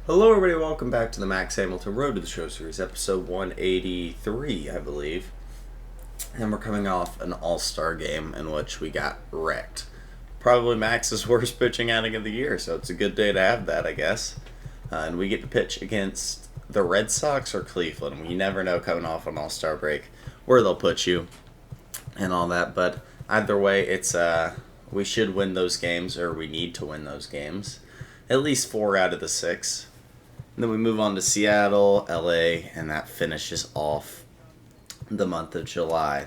Hello everybody, welcome back to the Max Hamilton Road to the Show Series, episode 183, I believe. And we're coming off an all-star game in which we got wrecked. Probably Max's worst pitching outing of the year, so it's a good day to have that, I guess. And we get to pitch against the Red Sox or Cleveland. We never know coming off an all-star break where they'll put you and all that, but either way, it's we should win those games, or we need to win those games. At least 4 out of the 6. And then we move on to Seattle, LA, and that finishes off the month of July.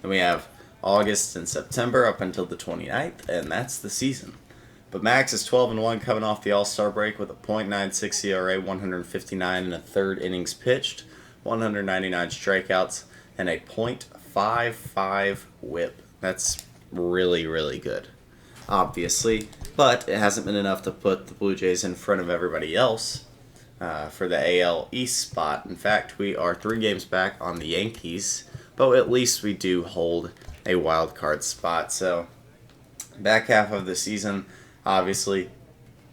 Then we have August and September up until the 29th, and that's the season. But Max is 12-1 coming off the All-Star break with a .96 ERA, 159 and a third innings pitched, 199 strikeouts, and a .55 whip. That's really, really good, obviously. But it hasn't been enough to put the Blue Jays in front of everybody else for the AL East spot. In fact, we are 3 games back on the Yankees, but at least we do hold a wild card spot. So, back half of the season, obviously,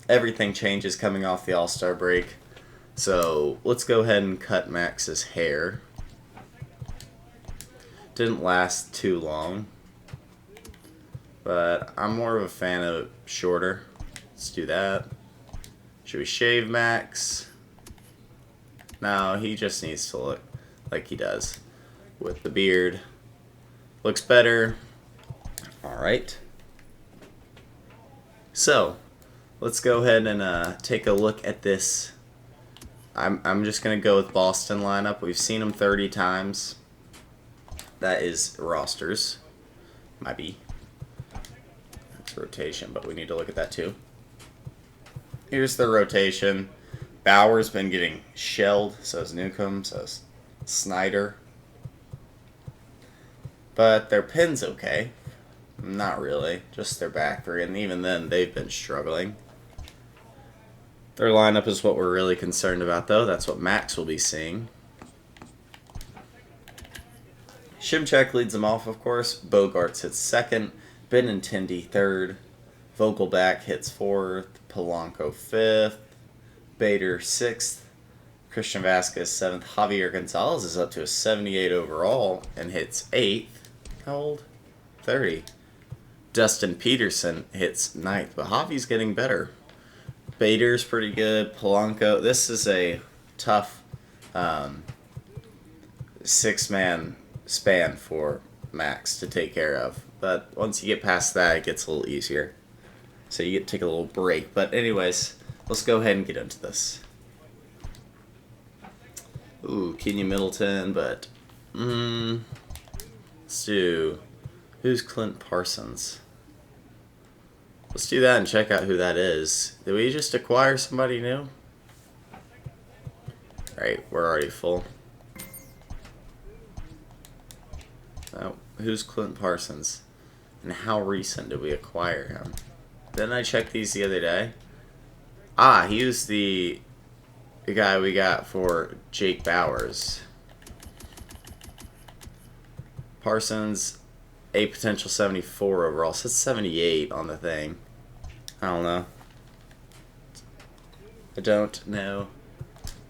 everything changes coming off the All-Star break. So, let's go ahead and cut Max's hair. Didn't last too long, but I'm more of a fan of shorter. Let's do that. Should we shave Max? No, he just needs to look like he does with the beard. Looks better. Alright. So, let's go ahead and take a look at this. I'm just going to go with Boston lineup. We've seen them 30 times. That is rosters. Might be. That's rotation, but we need to look at that too. Here's the rotation. Bauer's been getting shelled, so is Newcomb, so is Snyder. But their pin's okay. Not really, just their back three, and even then they've been struggling. Their lineup is what we're really concerned about, though. That's what Max will be seeing. Shimchak leads them off, of course. Bogarts hits second. Benintendi third. Vogelback hits fourth. Polanco fifth. Bader sixth. Christian Vasquez seventh. Javier Gonzalez is up to a 78 overall and hits eighth. How old? 30. Dustin Peterson hits ninth, but Javi's getting better. Bader's pretty good. Polanco. This is a tough 6-man span for Max to take care of. But once you get past that, it gets a little easier. So you get to take a little break. But anyways, let's go ahead and get into this. Ooh, Kenya Middleton, but let's do, who's Clint Parsons? Let's do that and check out who that is. Did we just acquire somebody new? Alright, we're already full. Oh, who's Clint Parsons? And how recent did we acquire him? Didn't I check these the other day? Ah, he was the guy we got for Jake Bowers. Parsons, a potential 74 overall. So it's 78 on the thing. I don't know. I don't know.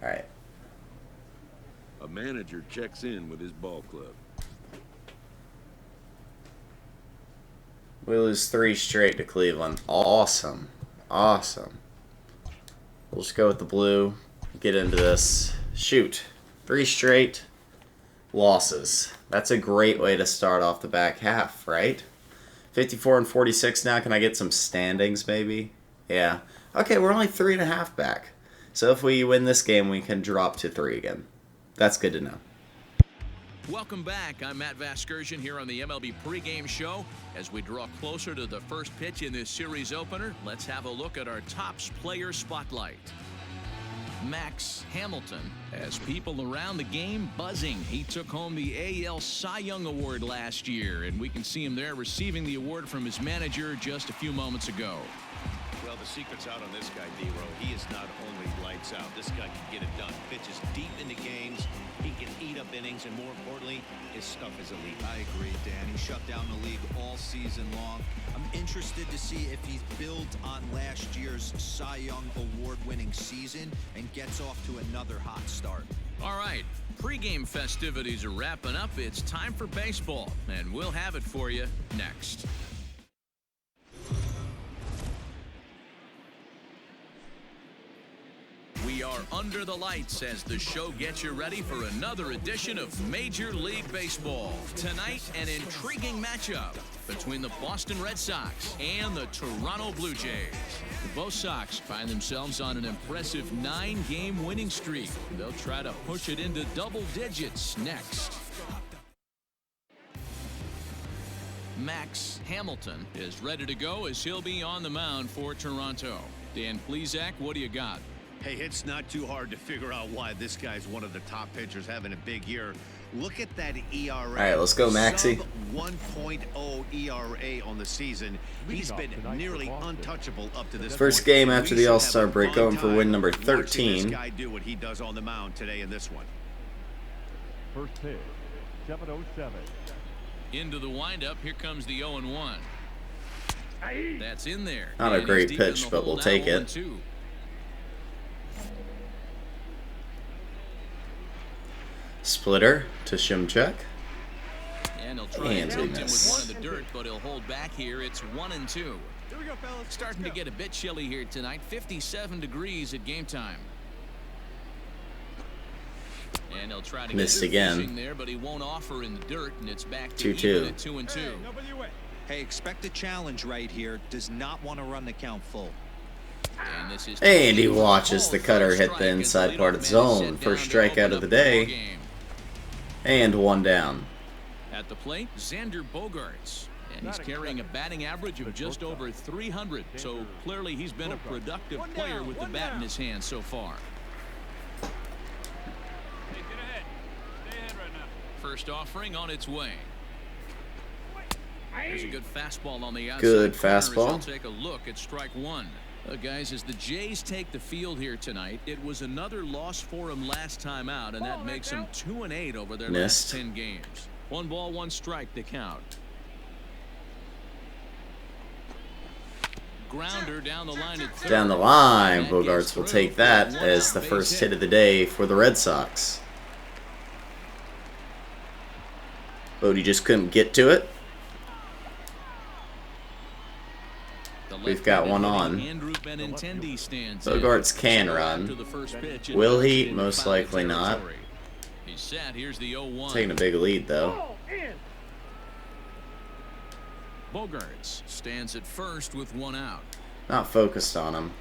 Alright. A manager checks in with his ball club. We lose 3 straight to Cleveland. Awesome. Awesome. We'll just go with the blue. Get into this. Shoot. 3 straight losses. That's a great way to start off the back half, right? 54 and 46 now. Can I get some standings, maybe? Yeah. Okay, we're only 3.5 back. So if we win this game, we can drop to 3 again. That's good to know. Welcome back. I'm Matt Vasgersian here on the MLB pregame show. As we draw closer to the first pitch in this series opener, let's have a look at our tops player spotlight. Max Hamilton has people around the game buzzing. He took home the AL Cy Young Award last year, and we can see him there receiving the award from his manager just a few moments ago. Well, the secret's out on this guy, D-Row. He is not only lights out. This guy can get it done. Pitches deep into games. He can eat up innings, and more importantly, his stuff is elite. I agree, Dan. He shut down the league all season long. I'm interested to see if he's built on last year's Cy Young award-winning season and gets off to another hot start. All right, pregame festivities are wrapping up. It's time for baseball, and we'll have it for you next. We are under the lights as the show gets you ready for another edition of Major League Baseball. Tonight, an intriguing matchup between the Boston Red Sox and the Toronto Blue Jays. Both Sox find themselves on an impressive 9-game winning streak. They'll try to push it into double digits next. Max Hamilton is ready to go as he'll be on the mound for Toronto. Dan Plesac, what do you got? Hey, it's not too hard to figure out why this guy's one of the top pitchers having a big year. Look at that ERA. All right, let's go, Maxie. Sub 1.0 ERA on the season. He's been nearly untouchable up to this First point. game after the All-Star break, going for win number watching 13. This guy do what he does on the mound today in this one. First pitch, 7:07. Into the windup, here comes the 0-1. That's in there. Not a And great he's deep in pitch, the but hole we'll now, take it. 0-2. Splitter to Shimchuk. And he'll try and tempt him with one in the dirt, but he'll hold back here. It's 1-2. Here we go, fellas. Starting to get a bit chilly here tonight. 57 degrees at game time. And he'll try to Missed get again. fishing there, but he won't offer in the dirt, and it's back to 2-2. even at 2-2. Hey, nobody away. Hey, expect a challenge right here. Does not want to run the count full. And this is And he watches the cutter hit the inside part of the zone. First strikeout of the day. And one down. At the plate, Xander Bogaerts. And he's carrying a batting average of just over 300. So clearly he's been a productive player with the bat in his hand so far. Hey, get ahead. Stay ahead right now. First offering on its way. There's a good fastball on the outside. Good corner as fastball. he'll take a look at strike one. Guys, as the Jays take the field here tonight, it was another loss for them last time out, and that makes them 2-8 over their Missed. last 10 games. 1 ball, 1 strike to count. Grounder down the line at third. Down the line, That Bogarts gets will through take for that one as the base first hit. hit of the day for the Red Sox. Bodie just couldn't get to it. The We've got one on. Andrew Benintendi stands in. Bogarts can So run. after the first pitch, it Will goes he? in Most foul likely not. territory. He's set. Here's the 0-1. Taking a big lead, though. Bogarts stands at first with 1 out. Not focused on him.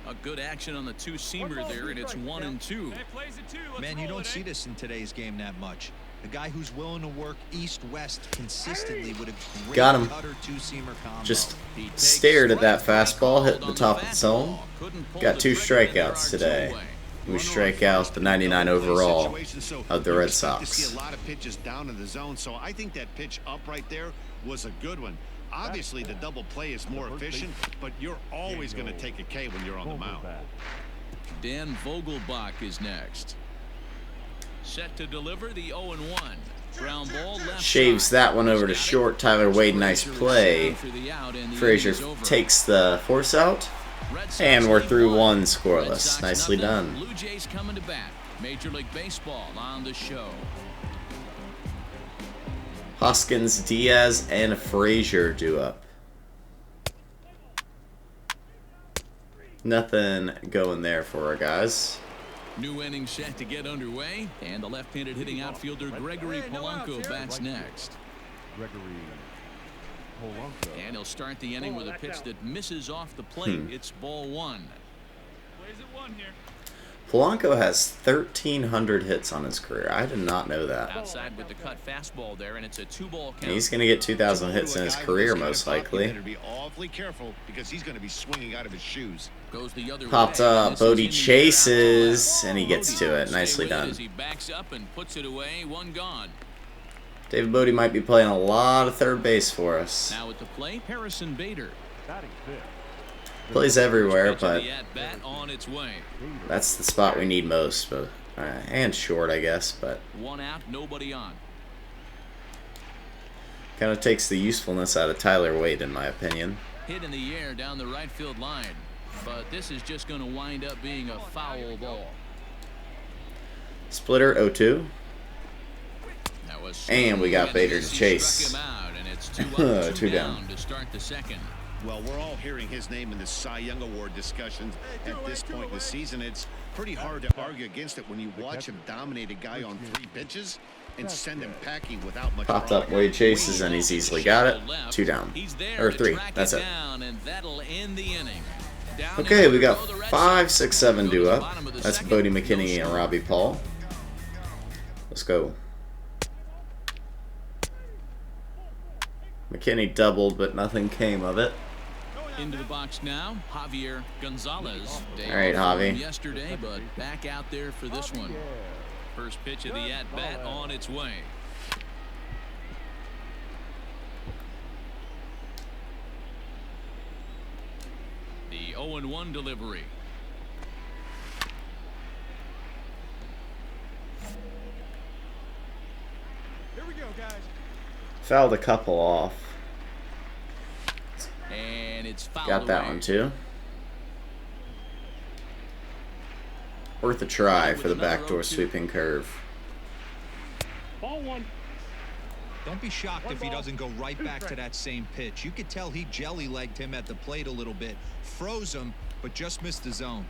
A good action on the two-seamer there, and it's 1-2. Hey, plays it too. Let's Man, you roll don't it, see eh? this in today's game that much. A guy who's willing to work east-west consistently with a great Got him. cutter two-seamer combo. Just He takes stared at that strike fastball, hit on the top of the fastball. zone. Couldn't pull Got the 2 trigger, and there strikeouts are today. 2 away. We strike out the 99 overall of the You Red expect to Sox. see a lot of pitches down in the zone, so I think that pitch up right there was a good one. Obviously, the double play is more efficient, but you're always going to take a K when you're on the mound. Dan Vogelbach is next. Set to deliver the 0-1. Ground ball left Shaves side. that one over to He's got it. short. Tyler Wade, nice Frazier is play. down for the out, and the Frazier inning is over. takes the force out. Red Sox And we're lead through 1 Red scoreless. Sox Nicely nothing. done. Blue Jays coming to bat. Major League Baseball on the show. Hoskins, Diaz, and Frazier due up. Nothing going there for our guys. New inning set to get underway, and the left-handed hitting outfielder Gregory Polanco bats next. Gregory Polanco. And he'll start the inning with a pitch that misses off the plate. It's ball 1. Plays it 1 here. Polanco has 1,300 hits on his career. I did not know that. Outside with the cut fastball there, and it's a 2-ball count. And he's going to get 2,000 hits in his career, most You likely. better be awfully careful because he's going to be swinging out of his shoes. Goes the other Popped way, and up. this is Bodie in the chases, air. and he gets to it. Stay Nicely with it done. as he backs up and puts it away. 1 gone. David Bodie might be playing a lot of third base for us. Now at the plate, Harrison Bader. Batting 5th. Plays everywhere, Pitch of but the at-bat on its way. that's the spot we need most. But And short, I guess, but 1 out, nobody on. kind of takes the usefulness out of Tyler Wade, in my opinion. Hit in the air down the right field line. But this is just going to wind up being a foul ball. Splitter 0-2. That was And we got Bader to He chase. struck him out, and it's 2 up, 2 Two down. down to start the second. Well, we're all hearing his name in the Cy Young Award discussions at this point in the season. It's pretty hard to argue against it when you watch him dominate a guy on 3 pitches and send him packing without much. Popped up Wade chases, and he's easily got it. 2 down. He's there Or to 3. track That's it. down, and that'll end the inning. Down Okay, and we got go the Red 5, Sox. 6, 7 Go to due the up. bottom of the That's second. Bodie No McKinney and score. Robbie Paul. Let's go. McKinney doubled, but nothing came of it. Into the box now, Javier Gonzalez. Day All right, off from Javi. Yesterday, but back out there for this one. First pitch of the at-bat on its way. The 0-1 delivery. Here we go, guys. Fouled a couple off. And it's fouled Got that away. one too. Worth a try for the backdoor sweeping curve. Ball 1. Don't be shocked if he doesn't go right back to that same pitch. You could tell he jelly-legged him at the plate a little bit. Froze him, but just missed the zone.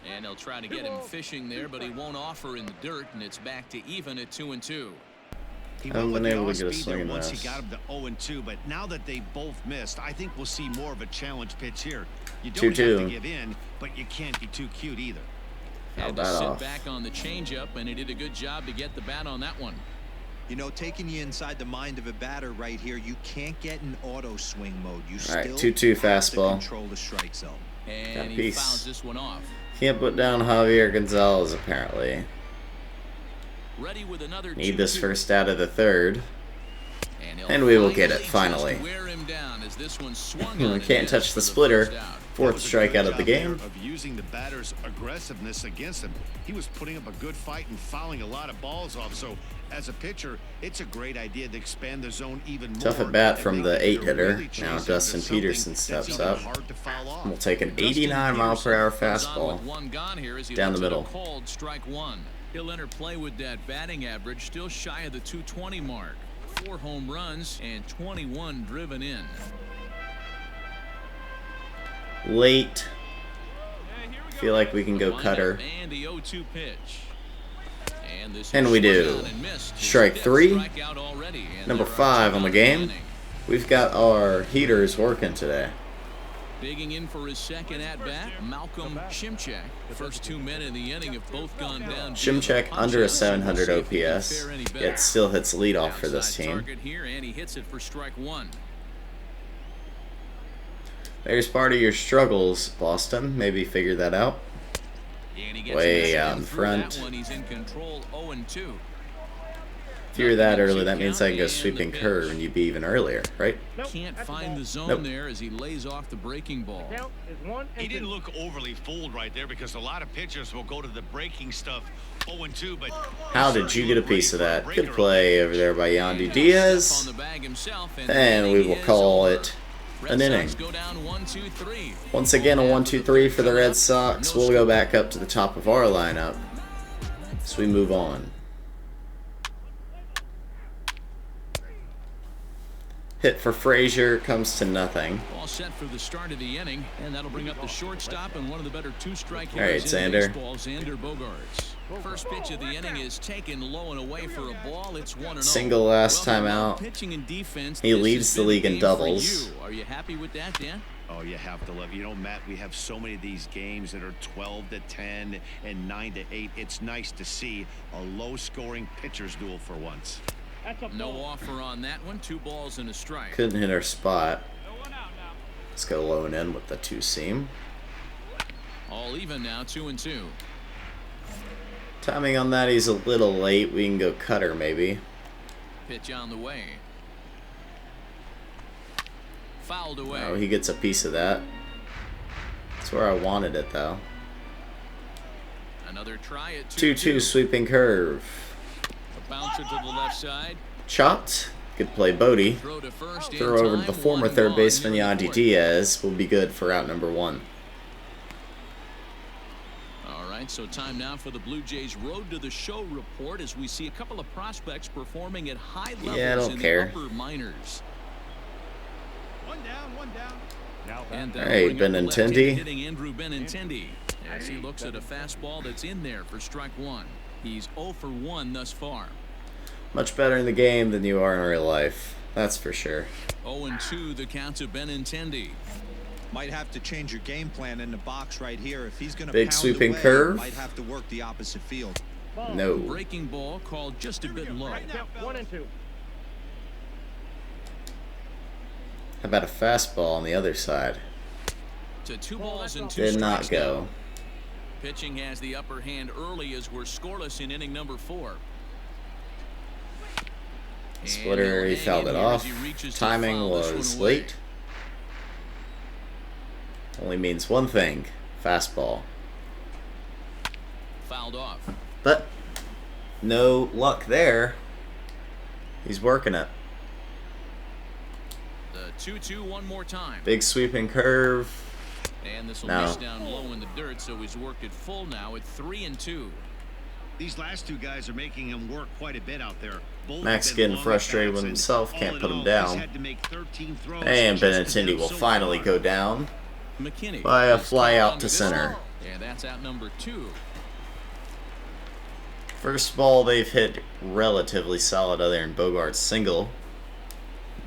And they'll try to get him fishing there, but he won't offer in the dirt, and it's back to even at 2-2. He Haven't went with been the able to get a off-speed swing there in once this. he got him to 0-2, but now that they both missed, I think we'll see more of a challenge pitch here. You don't 2-2. have to give in, but you can't be too cute either. Had Fouled to that sit off. back on the changeup, and he did a good job to get the bat on that one. You know, taking you inside the mind of a batter right here, you can't get in auto swing mode. You All right, still 2-2 have to fastball. control the strike zone. And Got a he piece. fouls this one off. Can't put down Javier Gonzalez, apparently. Ready with another Need this 2-2. first out of the third. he'll And we will get it, just finally. wear him down as this one swung We on and can't missed touch for the splitter. first out. Fourth That was a good strikeout of the job there game. Of using the batter's aggressiveness against him. He was putting up a good fight and fouling a lot of balls off. So as a pitcher, it's a great idea to expand the zone even more. Tough at bat and from make the it 8-hitter. really chase Now into Dustin something Peterson that's steps even up. hard to foul off. We'll take an Dustin 89 mile per hour Peterson comes on fastball. with one gone here as he Down the lets it a middle. Called strike one. He'll enter play with that batting average, still shy of the 220 mark. 4 home runs and 21 driven in. Late. Hey, here we go. Feel like we can go Wind cutter. up And the 0-2 pitch. And this And is we swung do. on and missed. His Strike 5th 3. strikeout already, and Number there are 5 two on the out game. inning. We've got our heaters working today. Digging in for his second at-bat, Malcolm Shimchak. The first 2 men in the inning have both gone down. Shimchak under a 700 We'll see if he can OPS, fare any better. yet still hits leadoff for this Outside team. target here, and he hits it for strike 1. There's part of your struggles, Boston. Maybe figure that out. And he gets Way this out one in through front. That one, he's in control, 0-2. If you're that early, that means I can go sweeping curve and you'd be even earlier, right? Can't find the zone Nope. there as he lays off the breaking ball. Count is 1 and He didn't 2. look overly fooled right there because a lot of pitchers will go to the breaking stuff 0-2, but How did you get a piece of that? Good play over there by Yandy Diaz. On the bag himself, And we will call it an inning. Go down 1-2-3. Once again, a 1-2-3 for the Red Sox. We'll go back up to the top of our lineup as we move on. Hit for Frazier comes to nothing. All set for the start of the inning, and that'll bring up the shortstop and one of the better 2-strike All right, hitters in Xander. baseball, Xander Bogaerts. First pitch of the inning is taken low and away for a ball. It's 1-0. Single last time out. Pitching and defense. He this leads has the been league in game for doubles. you. Are you happy with that, Dan? oh, you have to love. You know, Matt, we have so many of these games that are 12-10 and 9-8. It's nice to see a low-scoring pitcher's duel for once. That's a No ball. offer on that one. 2 balls and a strike. Couldn't hit our spot. No one out now. Let's go low and in with the 2-seam. All even now, 2-2. Timing on that, he's a little late. We can go cutter maybe. Pitch on the way. Fouled away. Oh, he gets a piece of that. That's where I wanted it though. Another try at 2-2 sweeping curve. A bouncer to the left side. Chopped. Good play, Bodie. Throw to first in Throw over to the time, former one third gone baseman here in the RTTS will be good for out number 1. All right, so time now for the Blue Jays Road to the Show report as we see a couple of prospects performing at high levels Yeah, I don't in care. the upper minors. One down, one down. And All right, Benintendi. hitting Andrew Benintendi as he looks at a fastball that's in there for strike 1. He's 0 for 1 thus far. Much better in the game than you are in real life. That's for sure. 0-2 the count to Benintendi. Might have to change your game plan in the box right here. If he's going to Big pound sweeping away, curve. might have to work the opposite field. No. Breaking ball called just a bit low. Yep, 1 and 2. How about a fastball on the other side? To 2 balls and 2 Did strikes not go. now. Pitching has the upper hand early as we're scoreless in inning number 4. And Splitter, he he'll fouled hang it in here as off. he reaches to Timing foul this was one away. late. Only means one thing. Fastball. Fouled off. But no luck there. He's working it. The 2-2 one more time. Big sweeping curve. And this will No. miss down low in the dirt, so he's worked it full now at 3-2. These last two guys are making him work quite a bit out there. Both Max have been getting long frustrated at-bats, with and himself, all can't in put him all, down. he's had to make 13 throws And just to Benintendi get will so finally far. go down McKinney by a is fly caught out onto to this center. one. And that's out number 2. First ball they've hit relatively solid other than Bogart's single.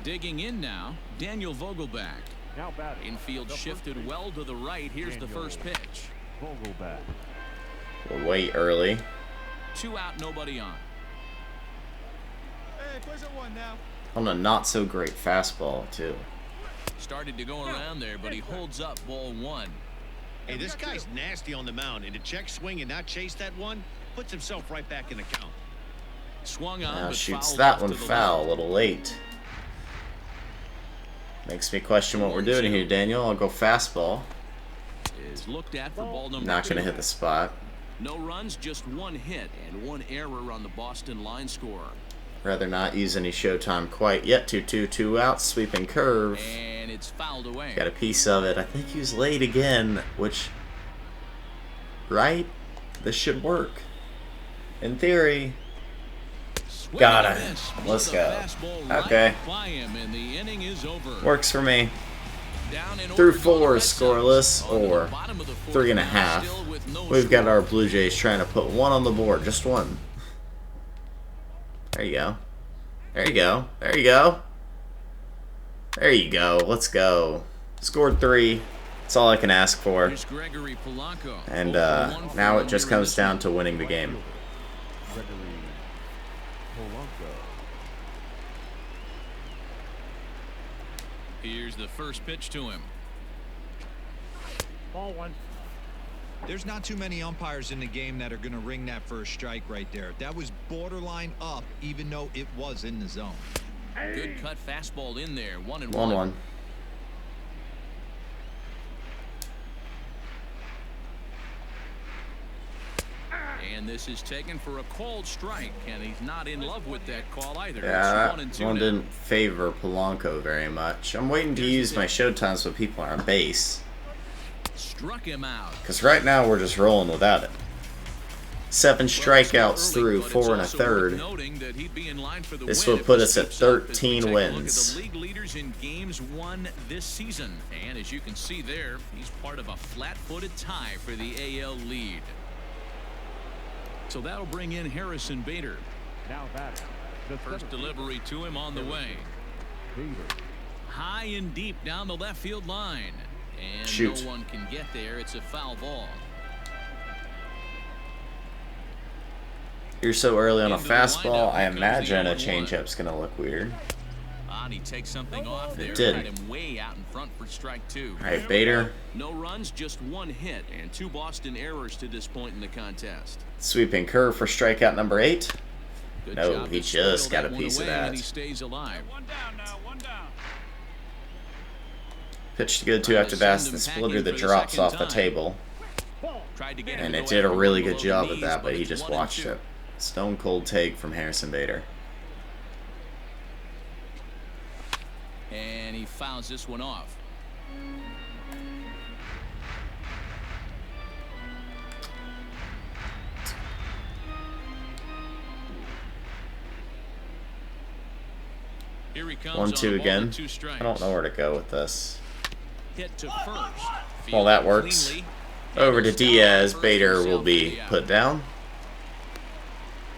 Digging in now, Daniel Vogelback. Now batting. Infield shifted well to the right. Here's the first pitch. Vogelback. We'll wait early. 2 out, nobody on. Hey, plays at 1 now. On a not so great fastball too. Started to go around there, but he holds up ball 1. Hey, this guy's nasty on the mound, and to check swing and not chase that one puts himself right back in the count. Swung on, Now but shoots fouled that off one to the foul, a left. little late. Makes me question what we're doing here, Daniel. I'll go fastball. Is looked at for ball number Not 2. gonna hit the spot. No runs, just 1 hit and 1 error on the Boston line score. Rather not use any showtime quite yet. 2-2, 2 outs, sweeping curve. And it's fouled away. Got a piece of it. I think he was late again, which, right? This should work. In theory. Swing Got and a it. miss. Let's Blew go. the fastball right Okay. by him, and the inning is over. Works for me. Down in Through order go the 4 Red Sox. scoreless On to the or bottom of the 4th 3.5. still with no We've got score. our Blue Jays trying to put 1 on the board. Just 1. There you go. There you go. There you go. There you go. Let's go. Scored 3. That's all I can ask for. Here's Gregory Polanco. And 0 for 1 for now it him just here in comes this down one. to winning the game. Here's the first pitch to him. Ball 1. There's not too many umpires in the game that are going to ring that first strike right there. That was borderline up, even though it was in the zone. Good cut fastball in there. 1-1. 1-1. And this is taken for a called strike, and he's not in love with that call either. Yeah, It's that 1-2 one now. didn't favor Polanco very much. I'm waiting to use my showtime so people are on base. Struck him out. Because right now we're just rolling without it. 7 strikeouts through 4 1/3. This will put us at 13 wins. The league leaders in games won this season, and as you can see there, he's part of a flat-footed tie for the AL lead. So that'll bring in Harrison Bader. Now batting. The First delivery to him on the way. High and deep down the left field line, and Shoot. no one can get there. It's a foul ball. You're so early on a Into the fastball, windup. I Here comes the imagine a 0-1. changeup's going to look weird. And he takes something off there. did. Had him way out in front for strike 2. All right, Bader. No runs, just 1 hit, and 2 Boston errors to this point in the contest. Sweeping curve for strikeout number 8. Good No, job he to just squirrel got a that one piece of away, that. and he stays alive. 1 down now, 1 down. Pitched good 2 Trying after to bats. send The him splitter packing that for the drops second off the time. table. Tried to get And him it to did go a after really him good below job the of knees, that, but he it's just 1 and watched 2. it. Stone cold take from Harrison Bader. And he fouls this one off. Here he comes on 1-2 the ball again. with 2 strikes. I don't know where to go with this. Hit to first. Well, that works. Cleanly. Over to Diaz. First Bader himself will for be the out. put down.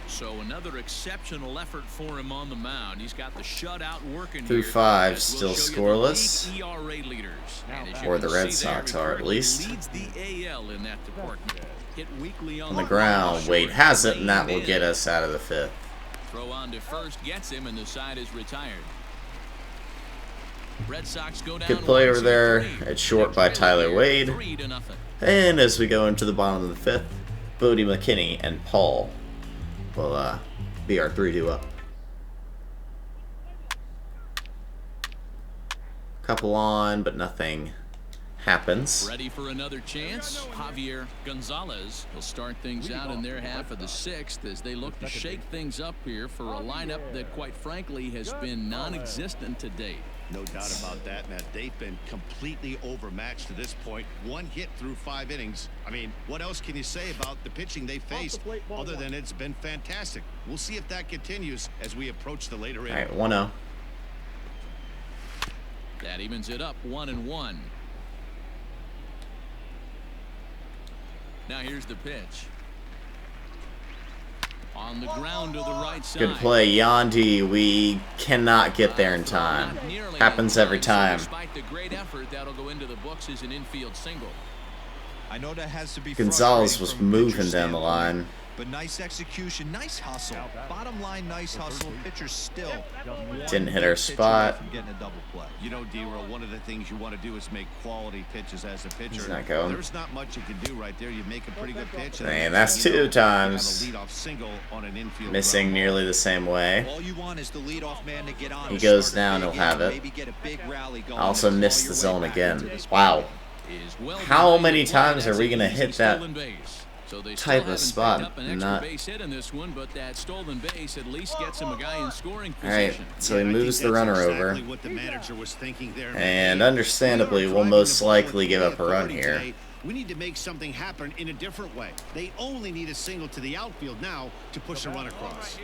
So another exceptional effort for him on the mound. He's got the shutout working Through here. 5, As still we'll show you the scoreless. league ERA leaders. And as you Or can the Red see there, Sox he are, at currently least. leads the AL in that department. Hit weekly On the ground. Wade has it, and that will get us out of the 5th. Throw on to first gets him, and the side is retired. Red Sox go down. Good play over 1-2-3. there at short by Tyler Wade. 3-0. And as we go into the bottom of the 5th, Bodie McKinney and Paul will be our 3-2 up. Couple on, but nothing happens. Ready for another chance? Javier Gonzalez will start things out in their half of the 6th as they look to shake things up here for a lineup that, quite frankly, has been non-existent to date. No doubt about that, Matt. They've been completely overmatched to this point. 1 hit through 5 innings. I mean, what else can you say about the pitching they faced other than it's been fantastic? We'll see if that continues as we approach the later All innings. right, 1-0. That evens it up 1-1. Now here's the pitch. On the ground to the right side. Good play, Yandy. We cannot get there in time. Not nearly Happens in every time. Despite the great effort, that'll go into the books as an infield single. I know that has to be Gonzalez frustrating was from a pitcher's moving down the standpoint, line. But nice execution, nice hustle. Bottom line, nice hustle. Pitcher still Didn't hit our spot. from getting a double play. You know, D-Roll, one of the things you want to do is make quality pitches as a pitcher. He's not going. There's not much you can do right there. You make a pretty good pitch. And that's you know, 2 you times. have a leadoff single on an infield Missing ground ball. nearly the same way. All you want is the leadoff man to get on. He and goes start down, big he'll have inning, it. maybe get a big rally going Also and missed claw the your way zone back again. into this Wow. Is well How behind many the plate. times are we That's gonna an easy hit that stolen base. So they type still of haven't spot? picked up an extra Not- base hit in this one, but that stolen base at least gets him a guy in scoring All right, position. so he I think moves the that's runner exactly over. what the manager was thinking there. And They understandably, are we'll driving most the ball with likely give up a run authority here. today. We need to make something happen in a different way. They only need a single to the outfield now to push a run across.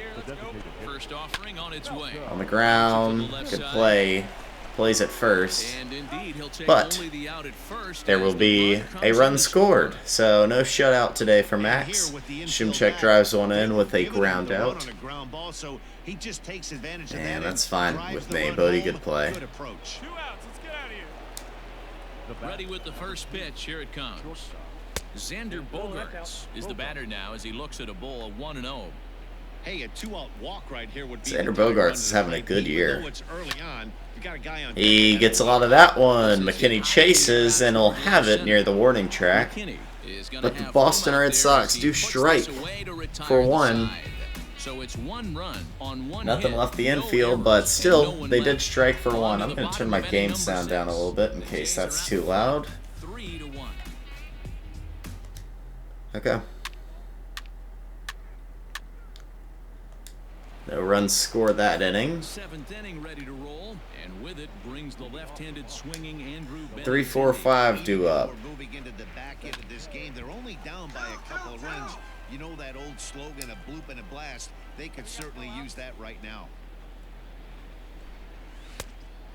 First offering on its way. On the ground, good play. Plays at first. And indeed, he'll take But only the out at first there as will the be run a comes run in scored. scoring. So no shutout today for Max. Here with the infield Shumchek back, drives one in with a giving him ground the run out. on a ground ball, so he just takes advantage of And that that's fine drives with the me. run Bodie, home. good play. Good approach. 2 outs. Let's get out of here. Ready with the first pitch. Here it comes. Xander Bogaerts is the batter now as he looks at a ball of 1-0. Hey, a 2-out walk right here would be Xander the type Bogaerts run is to the having a plate. good Even year. though it's early on, you got a guy on He deck. gets a lot of that one. McKinney chases and will have it near the warning track. McKinney is gonna But the have Boston home out Red there Sox as he do puts strike this away to retire for the one. side. So it's 1 run on 1 Nothing hit, left the no infield, errors, but and still, no one they did left. strike for On one. to I'm the going to turn bottom my of inning game number sound down a 6. little bit in The case Jays that's are too out loud. 3-1. Okay. No runs scored that inning. 7th inning ready to roll, and with it brings the left-handed swinging Andrew Benintendi. 3, 4, 5 due up. We're moving into the back end of this game. They're only down by a couple of runs. You know that old slogan, a bloop and a blast. They could certainly use that right now.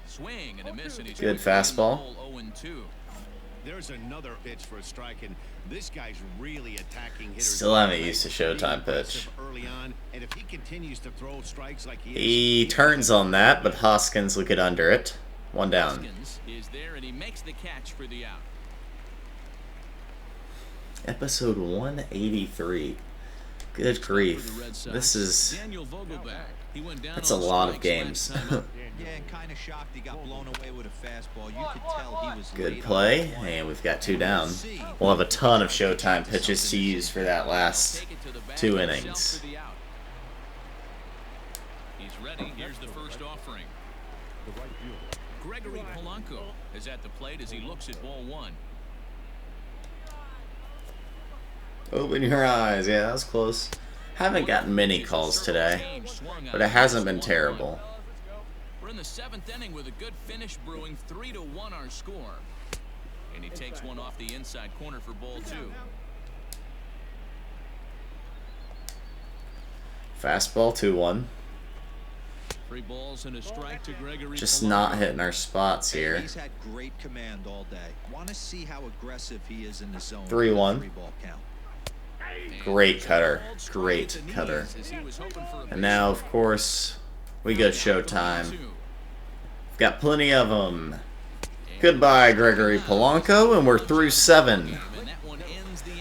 Swing and a miss, and he's Good quickly in the fastball. hole, 0-2. There's another pitch for a strike, and this guy's really attacking hitters. Still haven't used a Showtime pitch. Early on, and if he continues to throw strikes like He turns on that, but Hoskins will get under it. 1 down. Hoskins is there, and he makes the catch for the out. Episode 183. Good grief. This is... Daniel Vogelback. He went down That's on a lot of strikes games. last time up. Yeah, and kind of shocked he got blown away with a fastball. You could tell he was Good late play, on the point. and we've got 2 down. We'll have a ton of Showtime pitches to use for that last Take it to the bag 2 himself innings. for the out. He's ready. Here's the first offering. Gregory Polanco is at the plate as he looks at ball 1. Open your eyes. Yeah, that was close. Haven't gotten many calls today, but it hasn't been terrible. We're in the 7th inning with a good finish brewing. 3-1 our score. And he takes one off the inside corner for ball 2. Fastball 2-1. 3 balls and a strike to Gregory. Just not hitting our spots here. He's had great command all day. Want to see how aggressive he is in the zone. 3-1. 3-ball count. Great cutter. Great cutter. And now, of course, we go showtime. We've got plenty of them. Goodbye, Gregory Polanco, and we're through 7.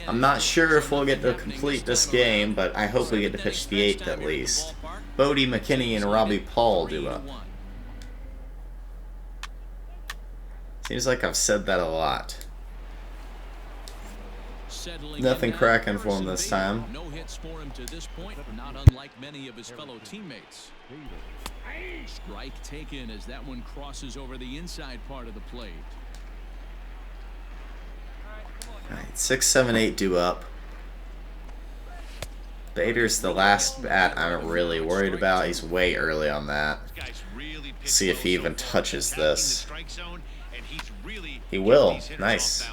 I'm not sure if we'll get to complete this game, but I hope we get to pitch the 8th at least. Bodie McKinney and Robbie Paul do up. Seems like I've said that a lot. Nothing cracking for him this time. No hits for him to this point, not unlike many of his fellow teammates. Strike taken as that one crosses over the inside part of the plate. Alright, 6, 7, 8 due up. Bader's the last bat I'm really worried about. He's way early on that. See if he even touches this. He will. Nice.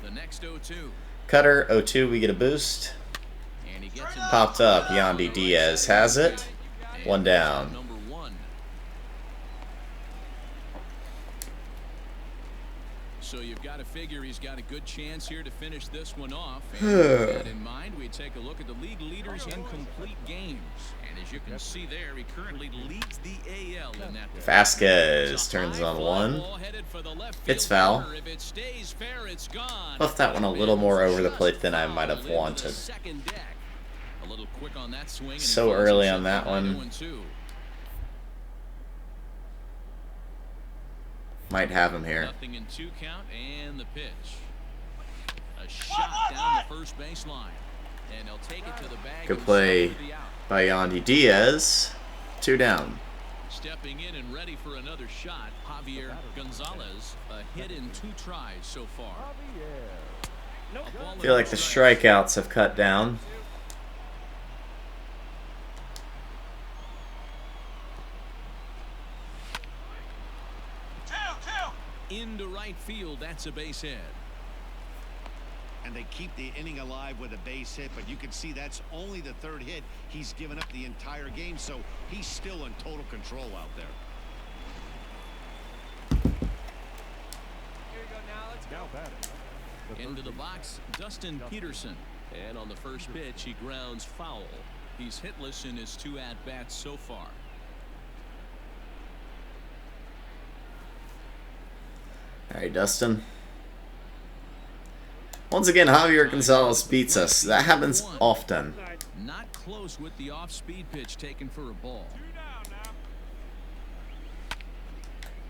The next 0-2. Cutter 0-2. We get a boost. Popped up. Yandy Diaz has it. 1 down. Number 1. So you've got to figure he's got a good chance here to finish this one off. And with that in mind, we take a look at the league leaders in complete games. And as you can see there, he currently leads the AL in that. Vasquez turns on 1. It's foul. Left that one a little more over the plate than I might have wanted. A little quick on that swing. So early on that one. Might have him here. Nothing in 2 count and the pitch. A shot down the first baseline. And he'll take it to the bag. Good play by Yandy Diaz. 2 down. Stepping in and ready for another shot, Javier Gonzalez. A hit in 2 tries so far. I feel like the strikeouts have cut down. Into right field, that's a base hit. And they keep the inning alive with a base hit, but you can see that's only the 3rd hit he's given up the entire game, so he's still in total control out there. Here we go now. Let's go. Into the box, Dustin Peterson. And on the first pitch, he grounds foul. He's hitless in his 2 at-bats so far. Alright, Dustin. Once again, Javier Gonzalez beats us. That happens often. Not close with the off-speed pitch taken for a ball.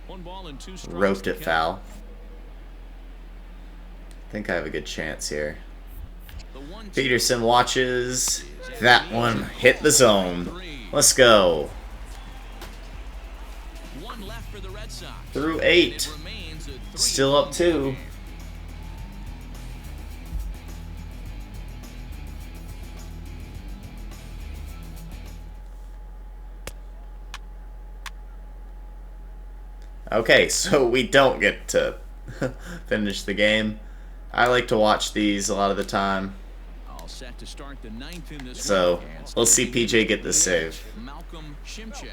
1 ball and 2 strikes. Roped it foul. I think I have a good chance here. Peterson watches. That one hit the zone. Let's go. 1 left for the Red Sox. Through 8. Still up 2. Okay, so we don't get to finish the game. I like to watch these a lot of the time. All set to start the 9th in this So let's see PJ get the save. Malcolm Shimchak.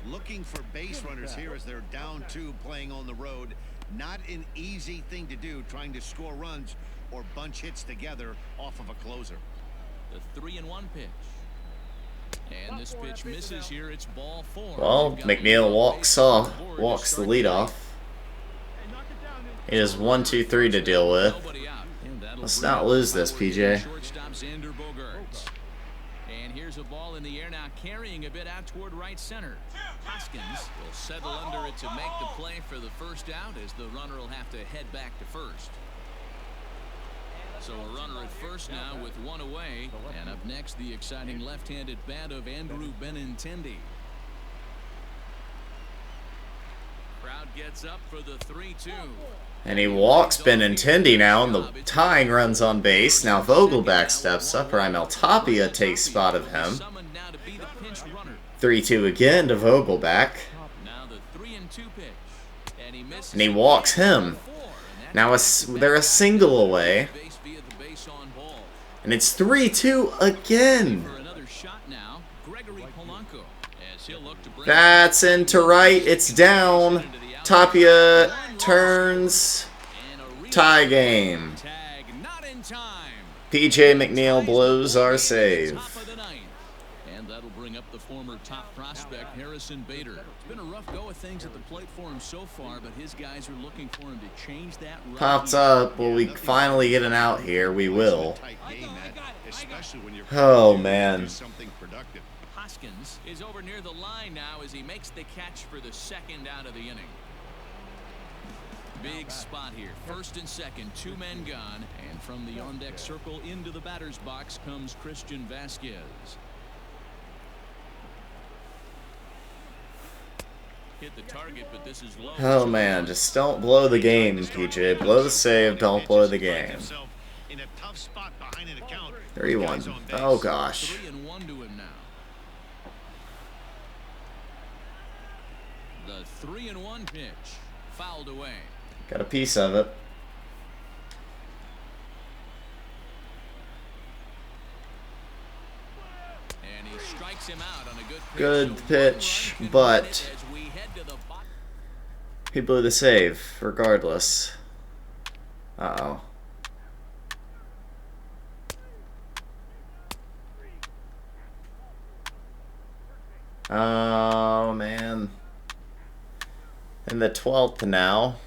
Looking for base runners here as they're down 2 playing on the road. Not an easy thing to do, trying to score runs or bunch hits together off of a closer. The 3-1 pitch. And this pitch misses here. It's ball 4. Well, McNeil walks the lead off. He has 1, 2, 3 to deal with. Let's not lose this, PJ. And here's a ball in the air now, carrying a bit out toward right center. Hoskins will settle under it to make the play for the first out, as the runner will have to head back to first. So a runner at first now with 1 away. And up next, the exciting left-handed bat of Andrew Benintendi. Crowd gets up for the 3-2. And he walks Benintendi now, and the tying runs on base. Now Vogelback steps up. Raimel Tapia takes spot of him. 3-2 again to Vogelback. And he walks him. Now they're a single away. And it's 3-2 again. That's into right. It's down. Tapia turns. Tie game. PJ McNeil blows our save. And that'll bring up the former top prospect Harrison Bader. It's been a rough go of things at the plate for him so far, but his guys are looking for him to change that. Pops up. Will we finally get an out here? We will. Oh, man. Hoskins is over near the line now as he makes the catch for the second out of the inning. Big spot here. First and second, 2 men gone. And from the on-deck circle into the batter's box comes Christian Vasquez. Hit the target, but this is low. Oh, man. Just don't blow the game, PJ. Blow the save. Don't blow the game. 3-1. Oh, gosh. 3-1 to him now. The 3-1 pitch. Fouled away. Got a piece of it. And he strikes him out on a good pitch, but he blew the save regardless. Uh-oh. Oh, man. In the 12th now.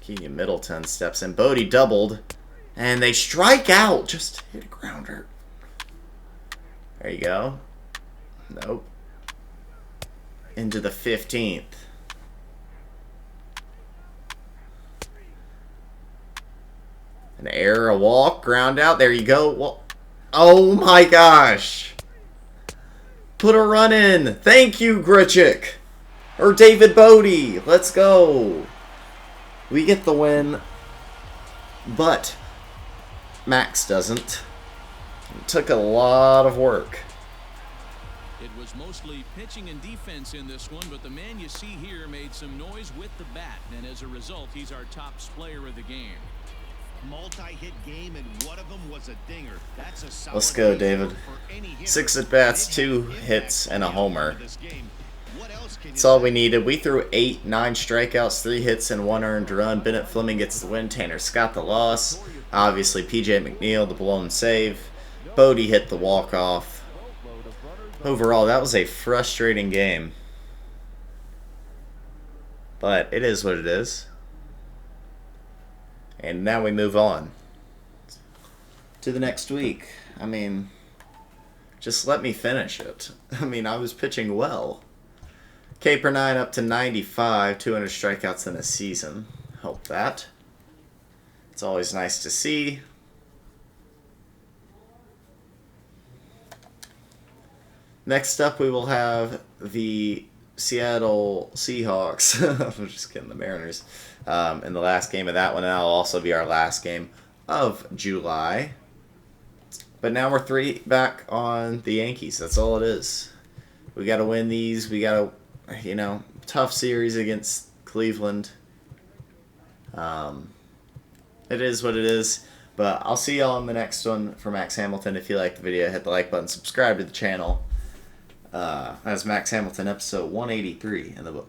Keegan Middleton steps in. Bodie doubled. And they strike out. Just hit a grounder. There you go. Nope. Into the 15th. An error, a walk, ground out. There you go. Well, oh my gosh. Put a run in. Thank you, Grichuk. Or David Bodie. Let's go. We get the win. But Max doesn't. It took a lot of work. It was mostly pitching and defense in this one, but the man you see here made some noise with the bat, and as a result, he's our top player of the game. Multi-hit game, and one of them was a dinger. That's a solid. Let's go, David. 6 at-bats, 2 hits, and a homer. That's all we needed. We threw 8, 9 strikeouts, 3 hits, and 1 earned run. Bennett Fleming gets the win. Tanner Scott the loss. Obviously, PJ McNeil the blown save. Bodie hit the walk-off. Overall, that was a frustrating game. But it is what it is. And now we move on to the next week. I mean, just let me finish it. I mean, I was pitching well. K/9 up to 95, 200 strikeouts in a season. Hope that. It's always nice to see. Next up, we will have the Seattle Seahawks. I'm just kidding, the Mariners. In the last game of that one, and that'll also be our last game of July. But now we're 3 back on the Yankees. That's all it is. We got to win these. We got to, tough series against Cleveland. It is what it is. But I'll see y'all in the next one for Max Hamilton. If you like the video, hit the like button, subscribe to the channel. That's Max Hamilton, episode 183 in the books.